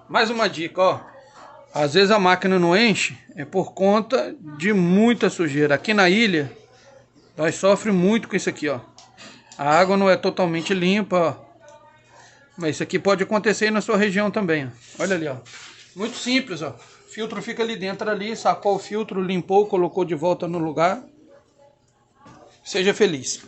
Mais uma dica, ó. Às vezes a máquina não enche, é por conta de muita sujeira. Aqui na ilha, nós sofremos muito com isso aqui, ó. A água não é totalmente limpa, ó. Mas isso aqui pode acontecer aí na sua região também, ó. Olha ali, ó. Muito simples, ó. O filtro fica ali dentro ali, sacou o filtro, limpou, colocou de volta no lugar. Seja feliz.